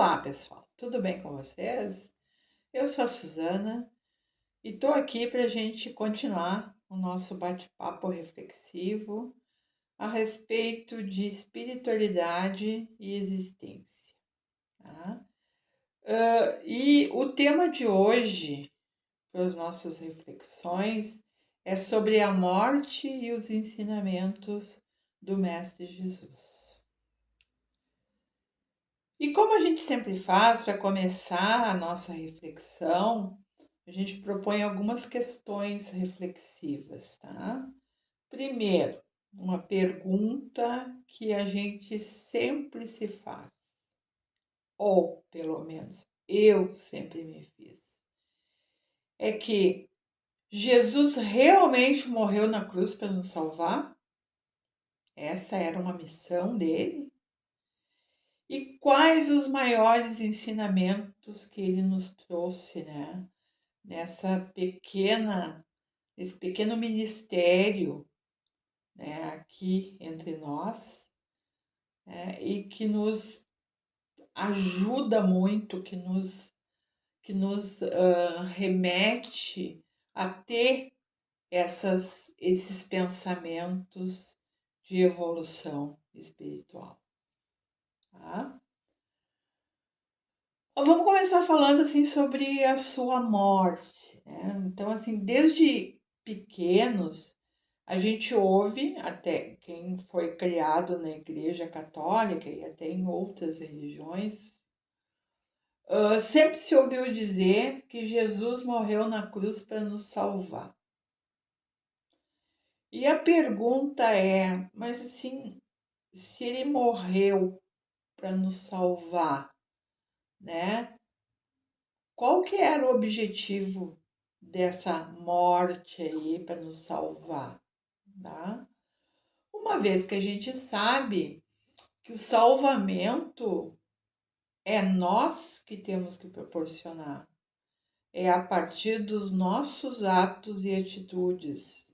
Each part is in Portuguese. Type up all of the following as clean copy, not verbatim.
Olá, pessoal, tudo bem com vocês? Eu sou a Suzana e estou aqui para a gente continuar o nosso bate-papo reflexivo a respeito de espiritualidade e existência, tá? E o tema de hoje, para as nossas reflexões, é sobre a morte e os ensinamentos do Mestre Jesus. E como a gente sempre faz para começar a nossa reflexão, a gente propõe algumas questões reflexivas, tá? Primeiro, uma pergunta que a gente sempre se faz, ou pelo menos eu sempre me fiz, é que Jesus realmente morreu na cruz para nos salvar? Essa era uma missão dele? E quais os maiores ensinamentos que ele nos trouxe, né? Esse pequeno ministério, né, aqui entre nós, né, e que nos ajuda muito, que nos remete a ter esses pensamentos de evolução espiritual, tá? Vamos começar falando assim sobre a sua morte, né? Então, assim, desde pequenos, a gente ouve, até quem foi criado na Igreja Católica e até em outras religiões, sempre se ouviu dizer que Jesus morreu na cruz para nos salvar. E a pergunta é, mas assim, se ele morreu para nos salvar, né? Qual que era o objetivo dessa morte aí para nos salvar, tá? Uma vez que a gente sabe que o salvamento é nós que temos que proporcionar, é a partir dos nossos atos e atitudes,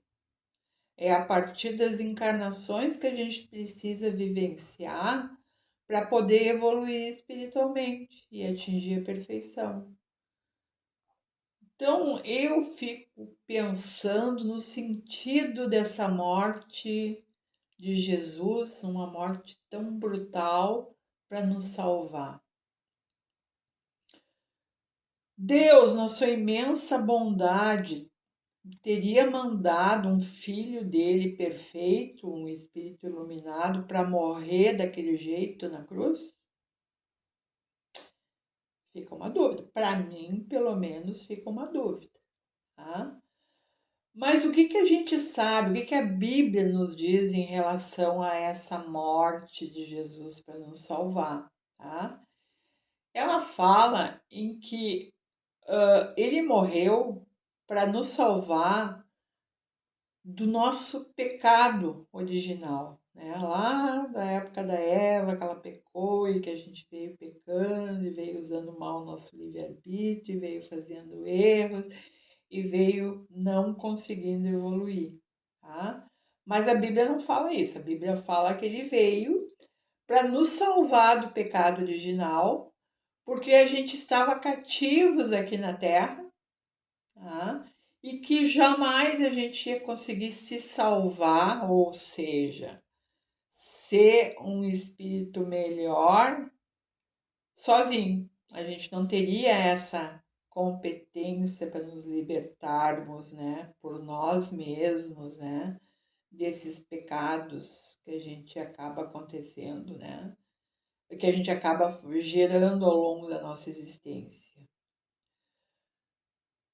é a partir das encarnações que a gente precisa vivenciar para poder evoluir espiritualmente e atingir a perfeição. Então eu fico pensando no sentido dessa morte de Jesus, uma morte tão brutal para nos salvar. Deus, na sua imensa bondade, teria mandado um filho dele perfeito, um espírito iluminado, para morrer daquele jeito na cruz? Fica uma dúvida. Para mim, pelo menos, fica uma dúvida. Tá? Mas o que a gente sabe, o que a Bíblia nos diz em relação a essa morte de Jesus para nos salvar? Tá? Ela fala em que ele morreu para nos salvar do nosso pecado original, né? Lá da época da Eva, que ela pecou e que a gente veio pecando e veio usando mal o nosso livre-arbítrio, e veio fazendo erros e veio não conseguindo evoluir, tá? Mas a Bíblia não fala isso. A Bíblia fala que ele veio para nos salvar do pecado original, porque a gente estava cativos aqui na Terra, tá? E que jamais a gente ia conseguir se salvar, ou seja, ser um espírito melhor sozinho. A gente não teria essa competência para nos libertarmos, né, por nós mesmos, né, desses pecados que a gente acaba acontecendo, né, que a gente acaba gerando ao longo da nossa existência.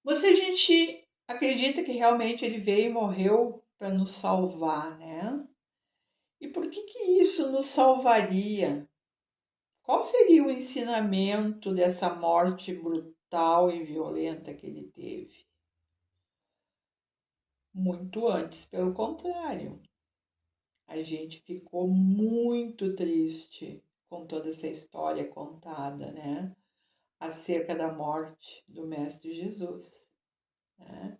Você, a gente acredita que realmente ele veio e morreu para nos salvar, né? E por que isso nos salvaria? Qual seria o ensinamento dessa morte brutal e violenta que ele teve? Muito antes, pelo contrário. A gente ficou muito triste com toda essa história contada, né? Acerca da morte do Mestre Jesus, né?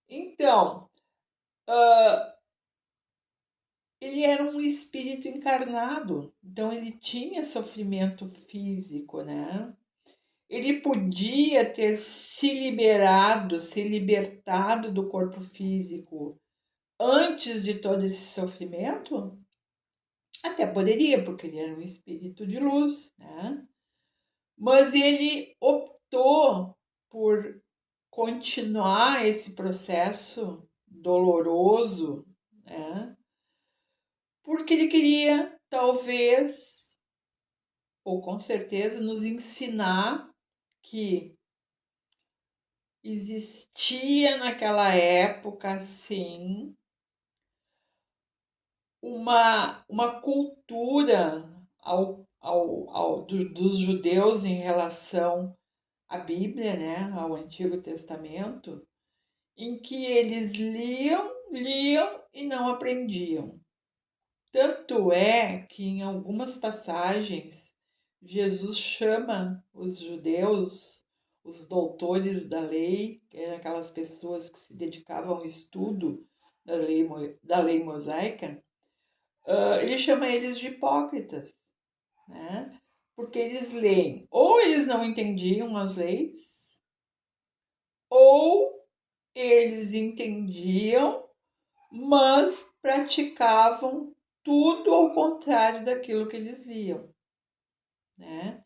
Então, ele era um espírito encarnado, então ele tinha sofrimento físico, né? Ele podia ter se libertado do corpo físico antes de todo esse sofrimento? Até poderia, porque ele era um espírito de luz, né? Mas ele optou por continuar esse processo doloroso, né? Porque ele queria, talvez, ou com certeza, nos ensinar que existia naquela época, sim, uma cultura dos judeus em relação à Bíblia, né, ao Antigo Testamento, em que eles liam e não aprendiam. Tanto é que em algumas passagens Jesus chama os judeus, os doutores da lei, que eram aquelas pessoas que se dedicavam ao estudo da lei mosaica, ele chama eles de hipócritas, né? Porque eles leem, ou eles não entendiam as leis, ou eles entendiam, mas praticavam tudo ao contrário daquilo que eles liam, né?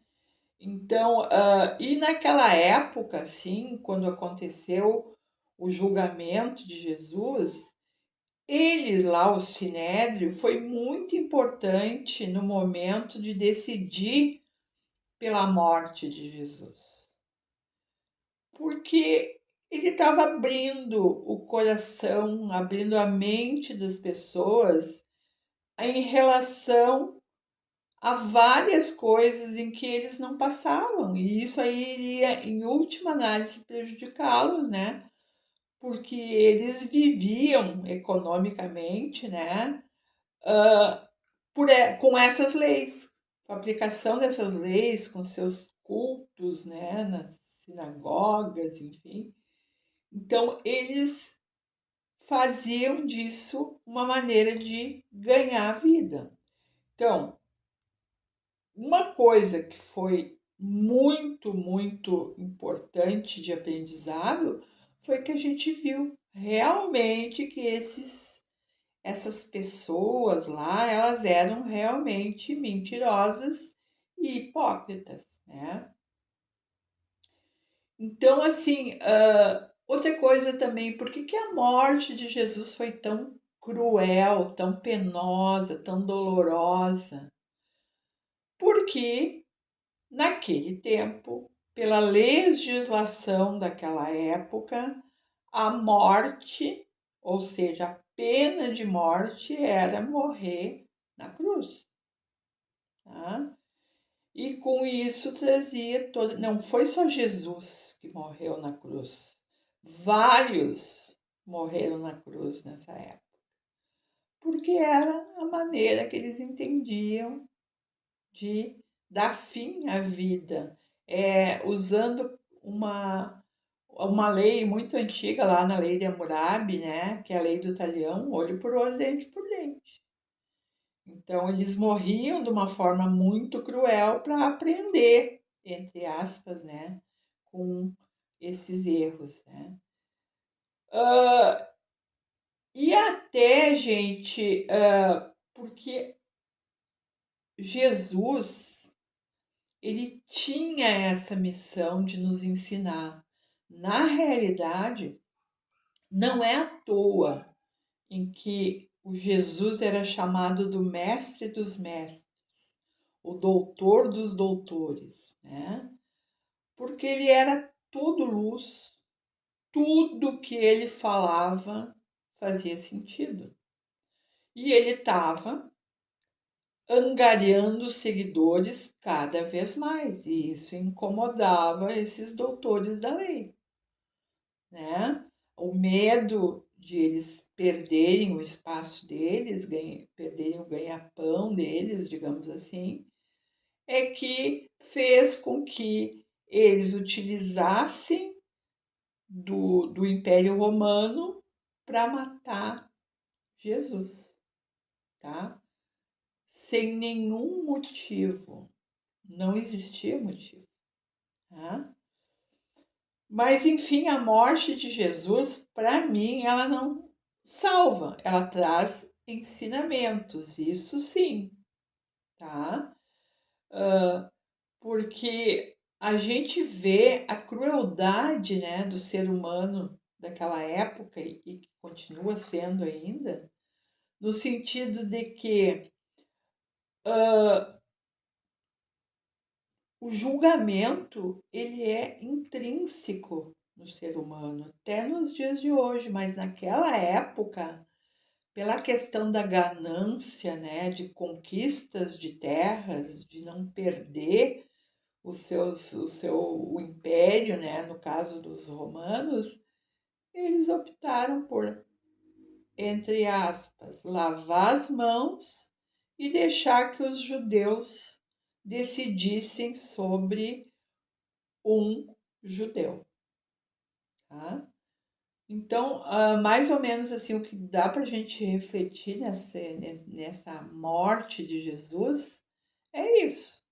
Então, e naquela época, assim, quando aconteceu o julgamento de Jesus, eles lá, o Sinédrio, foi muito importante no momento de decidir pela morte de Jesus, porque ele estava abrindo o coração, abrindo a mente das pessoas em relação a várias coisas em que eles não passavam, e isso aí iria, em última análise, prejudicá-los, né? Porque eles viviam economicamente, né? Uh, com essas leis, com a aplicação dessas leis, com seus cultos, né? Nas sinagogas, enfim. Então, eles faziam disso uma maneira de ganhar vida. Então, uma coisa que foi muito, muito importante de aprendizado foi que a gente viu realmente que essas pessoas lá, elas eram realmente mentirosas e hipócritas, né? Então, assim, outra coisa também, por que que a morte de Jesus foi tão cruel, tão penosa, tão dolorosa? Porque naquele tempo, pela legislação daquela época, a morte, ou seja, a pena de morte era morrer na cruz. Tá? E com isso trazia todo. Não foi só Jesus que morreu na cruz, vários morreram na cruz nessa época, porque era a maneira que eles entendiam de dar fim à vida, usando uma lei muito antiga lá na lei de Hammurabi, né, que é a lei do talião, olho por olho, dente por dente. Então eles morriam de uma forma muito cruel para aprender, entre aspas, né, com esses erros, né. E até, gente, porque Jesus, ele tinha essa missão de nos ensinar. Na realidade, não é à toa em que o Jesus era chamado do mestre dos mestres, o doutor dos doutores, né? Porque ele era todo luz, tudo que ele falava fazia sentido. E ele estava angariando seguidores cada vez mais, e isso incomodava esses doutores da lei, né? O medo de eles perderem o espaço deles, perderem o ganha-pão deles, digamos assim, é que fez com que eles utilizassem do Império Romano para matar Jesus. tá? Sem nenhum motivo. Não existia motivo, tá? Mas, enfim, a morte de Jesus, para mim, ela não salva, ela traz ensinamentos, isso sim, tá? Porque a gente vê a crueldade, né, do ser humano daquela época e que continua sendo ainda, no sentido de que o julgamento ele é intrínseco no ser humano, até nos dias de hoje, mas naquela época, pela questão da ganância, né, de conquistas de terras, de não perder o império, né, no caso dos romanos, eles optaram por, entre aspas, lavar as mãos e deixar que os judeus decidissem sobre um judeu, tá? Então, mais ou menos assim, o que dá para a gente refletir nessa morte de Jesus é isso,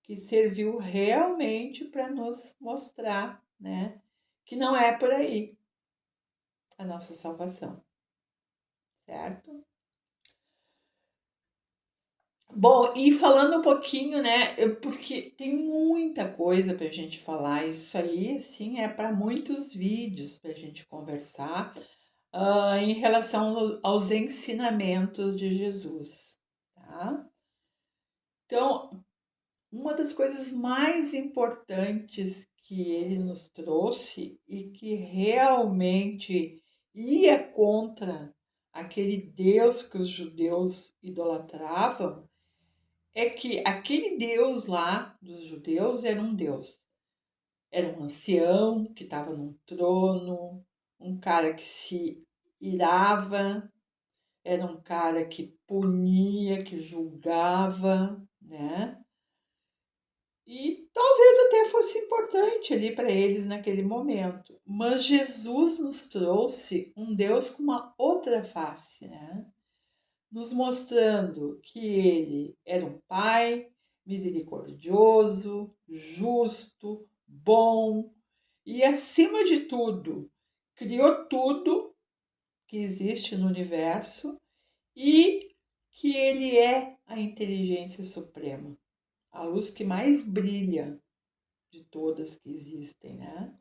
que serviu realmente para nos mostrar, né, que não é por aí a nossa salvação, certo? Bom, e falando um pouquinho, né, porque tem muita coisa para a gente falar, isso aí, assim, é para muitos vídeos para a gente conversar, em relação aos ensinamentos de Jesus, tá? Então, uma das coisas mais importantes que ele nos trouxe e que realmente ia contra aquele Deus que os judeus idolatravam, é que aquele Deus lá dos judeus era um Deus. Era um ancião que estava num trono, um cara que se irava, era um cara que punia, que julgava, né? E talvez até fosse importante ali para eles naquele momento. Mas Jesus nos trouxe um Deus com uma outra face, né? Nos mostrando que ele era um pai misericordioso, justo, bom e, acima de tudo, criou tudo que existe no universo e que ele é a inteligência suprema, a luz que mais brilha de todas que existem, né?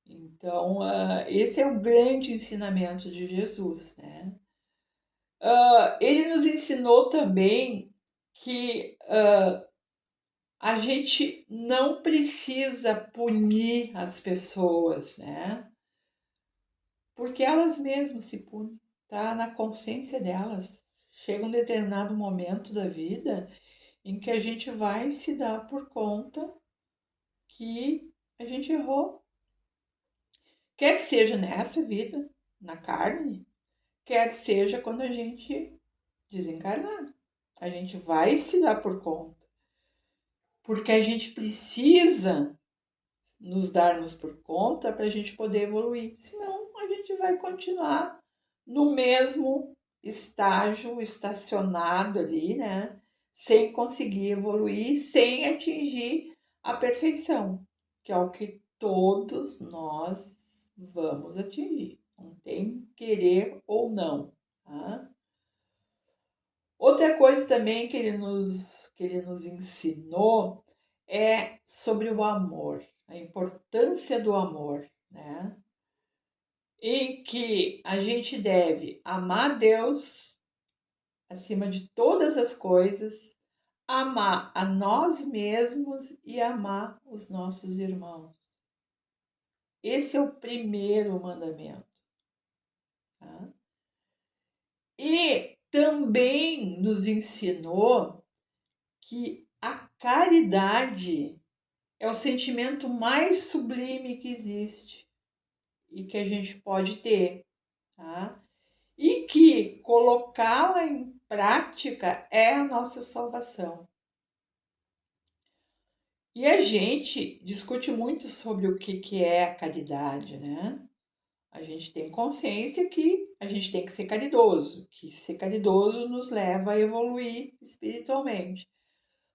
Então, esse é o grande ensinamento de Jesus, né? Ele nos ensinou também que a gente não precisa punir as pessoas, né? Porque elas mesmas se punem, tá na consciência delas. Chega um determinado momento da vida em que a gente vai se dar por conta que a gente errou. Quer seja nessa vida, na carne, quer seja quando a gente desencarnar. A gente vai se dar por conta. Porque a gente precisa nos darmos por conta para a gente poder evoluir. Senão, a gente vai continuar no mesmo estágio, estacionado ali, né? Sem conseguir evoluir, sem atingir a perfeição, que é o que todos nós vamos atingir. Não tem querer ou não, tá? Outra coisa também que ele nos ensinou é sobre o amor, a importância do amor, né? Em que a gente deve amar Deus acima de todas as coisas, amar a nós mesmos e amar os nossos irmãos. Esse é o primeiro mandamento, tá? E também nos ensinou que a caridade é o sentimento mais sublime que existe e que a gente pode ter, tá? E que colocá-la em prática é a nossa salvação. E a gente discute muito sobre o que é a caridade, né? A gente tem consciência que a gente tem que ser caridoso, que ser caridoso nos leva a evoluir espiritualmente.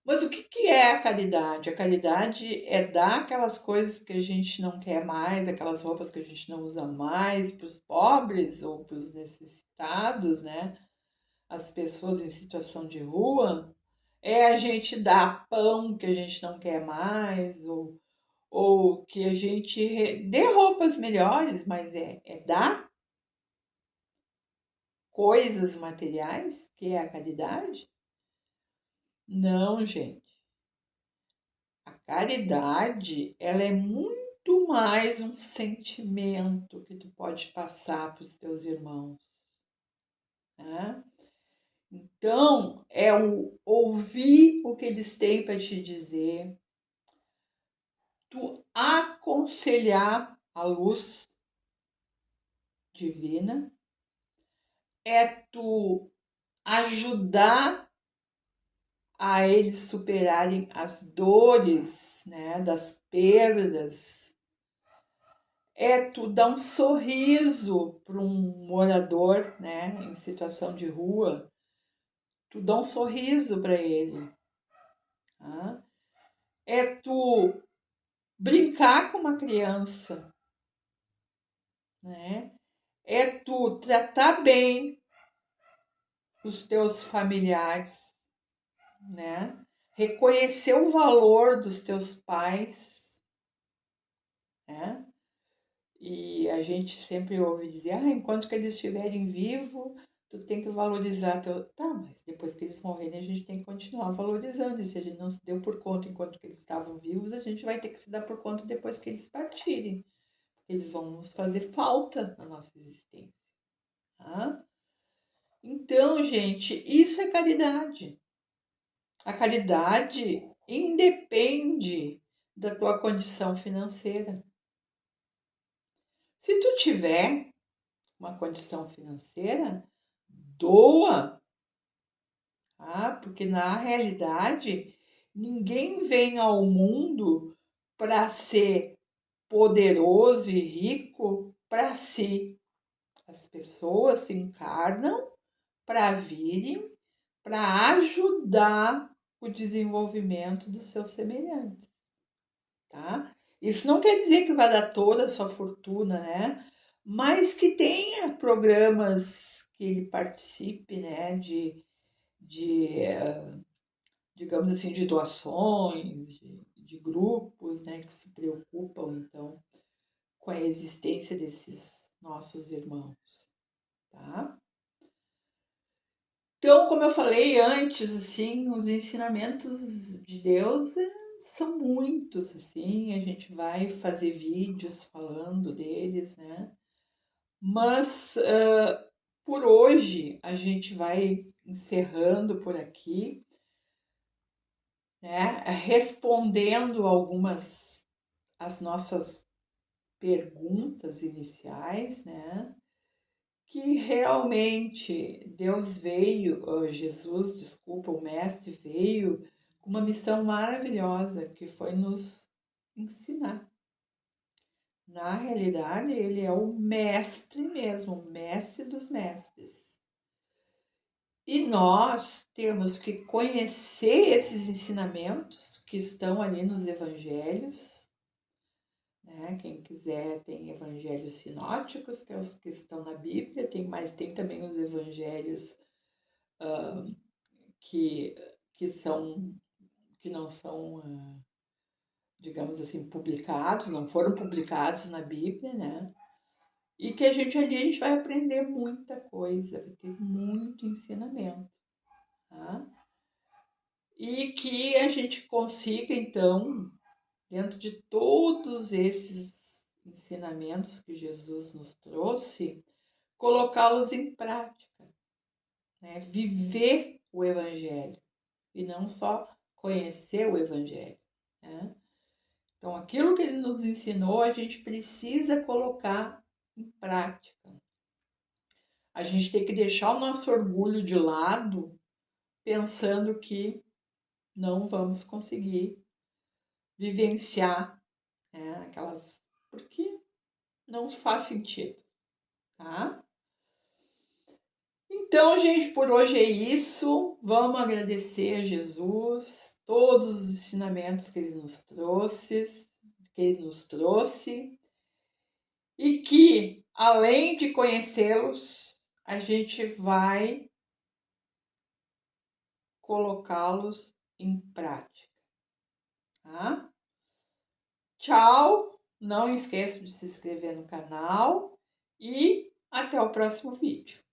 Mas o que que é a caridade? A caridade é dar aquelas coisas que a gente não quer mais, aquelas roupas que a gente não usa mais para os pobres ou para os necessitados, né? As pessoas em situação de rua. É a gente dar pão que a gente não quer mais, ou que a gente dê roupas melhores, mas é dar coisas materiais, que é a caridade? Não, gente. A caridade, ela é muito mais um sentimento que tu pode passar para os teus irmãos, né? Então, é o ouvir o que eles têm para te dizer, tu aconselhar a luz divina, é tu ajudar a eles superarem as dores, né, das perdas, é tu dar um sorriso para um morador, né, em situação de rua, tu dá um sorriso para ele, tá? É tu brincar com uma criança, né? É tu tratar bem os teus familiares, né? Reconhecer o valor dos teus pais, né? E a gente sempre ouve dizer, enquanto que eles estiverem vivos, tu tem que valorizar teu... Tá, mas depois que eles morrerem, a gente tem que continuar valorizando. E se a gente não se deu por conta enquanto que eles estavam vivos, a gente vai ter que se dar por conta depois que eles partirem. Eles vão nos fazer falta na nossa existência, tá? Então, gente, isso é caridade. A caridade independe da tua condição financeira. Se tu tiver uma condição financeira, doa, tá? Porque na realidade ninguém vem ao mundo para ser poderoso e rico para si. As pessoas se encarnam para virem para ajudar o desenvolvimento dos seus semelhantes, tá? Isso não quer dizer que vai dar toda a sua fortuna, né? Mas que tenha programas que ele participe, né? De digamos assim, de doações, de grupos, né? Que se preocupam, então, com a existência desses nossos irmãos, tá? Então, como eu falei antes, assim, os ensinamentos de Deus são muitos, assim, a gente vai fazer vídeos falando deles, né? Mas por hoje a gente vai encerrando por aqui, né? Respondendo algumas as nossas perguntas iniciais, né? Que realmente Deus veio, Jesus, desculpa, o Mestre veio com uma missão maravilhosa que foi nos ensinar. Na realidade, ele é o mestre mesmo, o mestre dos mestres. E nós temos que conhecer esses ensinamentos que estão ali nos evangelhos, né? Quem quiser, tem evangelhos sinóticos, que é os que estão na Bíblia, tem também os evangelhos que, que são que não são, digamos assim, publicados, não foram publicados na Bíblia, né? E que a gente vai aprender muita coisa, vai ter muito ensinamento, tá? E que a gente consiga, então, dentro de todos esses ensinamentos que Jesus nos trouxe, colocá-los em prática, né? Viver o Evangelho e não só conhecer o Evangelho, né? Então, aquilo que ele nos ensinou, a gente precisa colocar em prática. A gente tem que deixar o nosso orgulho de lado, pensando que não vamos conseguir vivenciar, né, aquelas. Porque não faz sentido, tá? Então, gente, por hoje é isso. Vamos agradecer a Jesus todos os ensinamentos que ele nos trouxe, e que, além de conhecê-los, a gente vai colocá-los em prática, tá? Tchau! Não esqueça de se inscrever no canal e até o próximo vídeo.